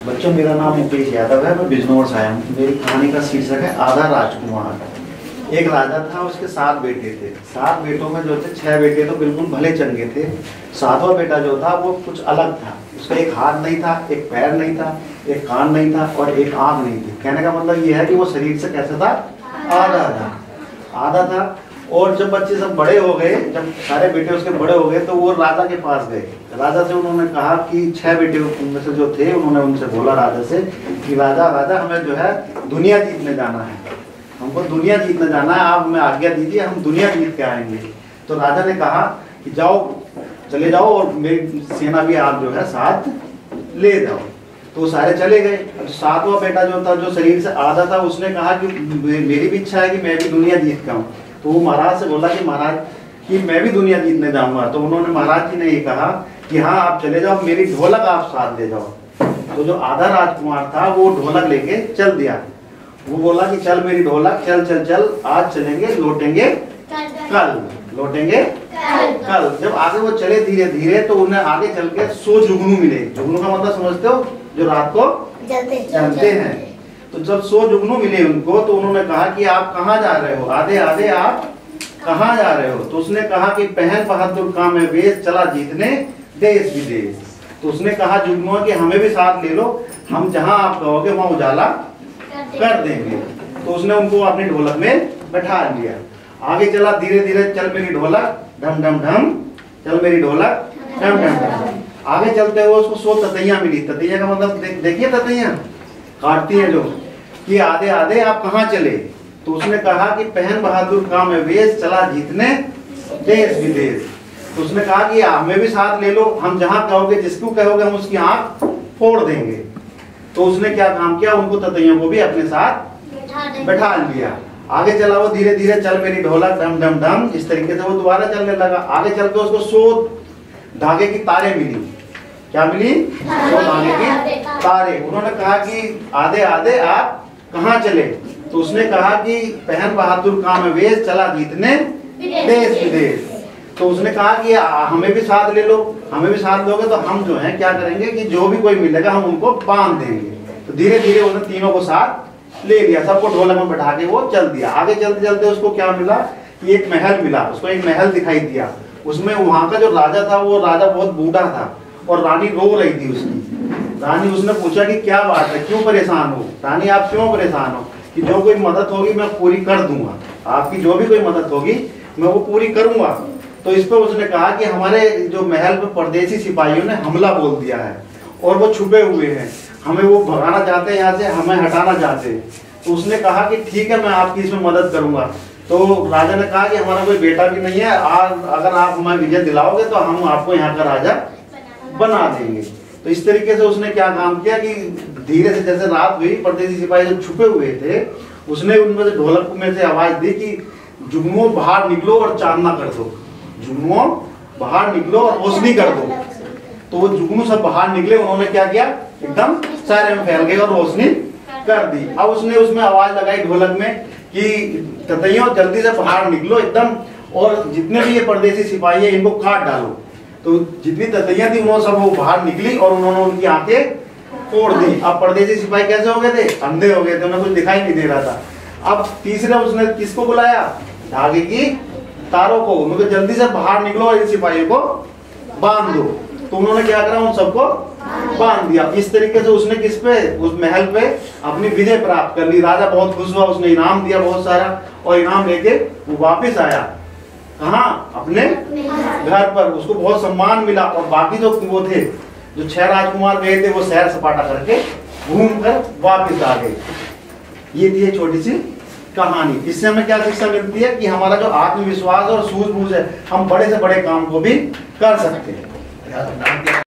बच्चों, मेरा नाम मुकेश यादव है, मैं बिजनौर से आया हूँ। मेरी कहानी का शीर्षक है आधा राजकुमार। एक राजा था, उसके 7 बेटे थे। 7 बेटों में जो थे 6 बेटे तो बिल्कुल भले चंगे थे। 7वां बेटा जो था वो कुछ अलग था। उसका एक हाथ नहीं था, एक पैर नहीं था, एक कान नहीं था और एक आँख नहीं थी। कहने का मतलब ये है कि वो शरीर से कैसा था, आधा था। और जब बच्चे सब बड़े हो गए, जब सारे बेटे उसके बड़े हो गए तो वो राजा के पास गए। राजा से उन्होंने कहा कि 6 बेटे में से जो थे, उन्होंने उनसे बोला राजा से कि राजा हमें जो है दुनिया जीतने जाना है, हमको दुनिया जीतने जाना है, आप हमें आज्ञा दीजिए, हम दुनिया जीत के आएंगे। तो राजा ने कहा कि जाओ, चले जाओ और मेरी सेना भी आप जो है साथ ले जाओ। तो सारे चले गए। 7वां बेटा जो था, जो शरीर से आधा था, उसने कहा कि मेरी भी इच्छा है कि मैं भी दुनिया जीत के आऊँ। तो वो महाराज से बोला कि महाराज कि मैं भी दुनिया जीतने जाऊंगा। तो उन्होंने महाराज जी ने ये कहा कि हाँ आप चले जाओ, मेरी ढोलक आप साथ ले जाओ। तो जो आधा राजकुमार था वो ढोलक लेके चल दिया। वो बोला कि चल मेरी ढोलक, चल चल चल, आज चलेंगे, लौटेंगे कल, लौटेंगे कल। जब आगे वो चले धीरे धीरे तो उन्हें आगे चल के 100 जुगनू मिले। जुगनू का मतलब समझते हो, जो रात को जलते हैं। तो जब 100 जुगनू मिले उनको, तो उन्होंने कहा कि आप कहाँ जा रहे हो, आधे आधे आप कहाँ जा रहे हो। तो उसने कहा कि पहन बहादुर का मैं वेश, चला जीतने देश विदेश। तो उसने कहा जुगनुआ कि हमें भी साथ ले लो, हम जहाँ आप कहोगे वहाँ उजाला कर देंगे। तो उसने उनको अपनी ढोलक में बैठा लिया। आगे चला धीरे धीरे, चल मेरी ढोलक ढम ढम ढम, चल मेरी ढोलक ढम ढम ढम। आगे चलते हुए उसको 100 ततैया मिली। ततैया का मतलब देखिए, ततैया काटती है जो, कि आधे आधे आप कहाँ चले। तो उसने कहा कि पहन बहादुर का मैं वेश, चला जीतने देश विदेश। तो उसने कहा कि हमें भी साथ ले लो, हम जहाँ कहोगे, जिसको कहोगे हम उसकी आंख फोड़ देंगे। तो उसने क्या काम किया, उनको ततैयों को भी अपने साथ बैठा लिया। आगे चला वो धीरे धीरे, चल मेरी ढोलक ढम ढम ढम। इस तरीके से वो दोबारा चलने लगा। आगे चलते उसको 100 धागे की तारे मिली। क्या मिली? 100 धागे की तारे। उन्होंने कहा कि आधे आधे आप कहाँ चले। तो उसने कहा कि पहन बहादुर का मैं वेश, चला जीतने देश विदेश। तो उसने कहा कि हमें भी साथ ले लो, हमें भी साथ लोगे तो हम जो है क्या करेंगे कि जो भी कोई मिलेगा हम उनको बांध देंगे। तो धीरे धीरे उसने तीनों को साथ ले लिया, सबको ढोलक में बैठा के वो चल दिया। आगे चलते चलते उसको क्या मिला कि एक महल मिला। उसको एक महल दिखाई दिया। उसमें वहाँ का जो राजा था, वो राजा बहुत बूढ़ा था और रानी रो रही थी उसकी। रानी, उसने पूछा कि क्या बात है, क्यों परेशान हो रानी, आप क्यों परेशान हो। कि जो कोई मदद होगी मैं पूरी कर दूंगा, आपकी जो भी कोई मदद होगी मैं वो पूरी करूंगा। तो इस पर उसने कहा कि हमारे जो महल पे परदेसी सिपाहियों ने हमला बोल दिया है और वो छुपे हुए हैं, हमें वो भगाना चाहते हैं यहाँ से, हमें हटाना चाहते हैं। तो उसने कहा कि ठीक है, मैं आपकी इसमें मदद करूंगा। तो राजा ने कहा कि हमारा कोई बेटा भी नहीं है, अगर आप हमें विजय दिलाओगे तो हम आपको यहाँ का राजा बना देंगे। तो इस तरीके से उसने क्या काम किया कि धीरे से, जैसे रात हुई, परदेसी सिपाही जो छुपे हुए थे, उसने उनमें से ढोलक में से आवाज दी कि जुगनुओं बाहर निकलो और चांदना कर दो, जुगनुओं बाहर निकलो और रोशनी कर दो। तो वो जुगनू सब बाहर निकले। उन्होंने क्या किया, एकदम सारे में फैल गए और रोशनी कर दी। अब उसने उसमें आवाज लगाई ढोलक में कि ततैयों जल्दी से बाहर निकलो एकदम, और जितने भी ये परदेसी सिपाही है इनको काट डालो। तो जितनी ततैयां थी वो सब वो बाहर निकली और उन्होंने उनकी आंखें फोड़ दी। अब परदेसी सिपाही कैसे हो गए थे, अंधे हो गए थे, उन्हें कुछ दिखाई नहीं दे रहा था। अब तीसरे उसने किसको बुलाया, धागे की तारों को। उन्होंने जल्दी से बाहर निकलो और इन सिपाहियों को बांध दो। तो उन्होंने क्या करा, उन सबको बांध दिया। इस तरीके से उसने किस पे, उस महल पे अपनी विजय प्राप्त कर ली। राजा बहुत खुश हुआ, उसने इनाम दिया बहुत सारा, और इनाम लेके वो वापिस आया। कहाँ, अपने घर पर। उसको बहुत सम्मान मिला। और बाकी जो वो थे, जो 6 राजकुमार गए थे, वो सैर सपाटा करके घूम कर वापिस आ गए। ये थी एक छोटी सी कहानी। इससे हमें क्या शिक्षा मिलती है कि हमारा जो आत्मविश्वास और सूझबूझ है, हम बड़े से बड़े काम को भी कर सकते हैं।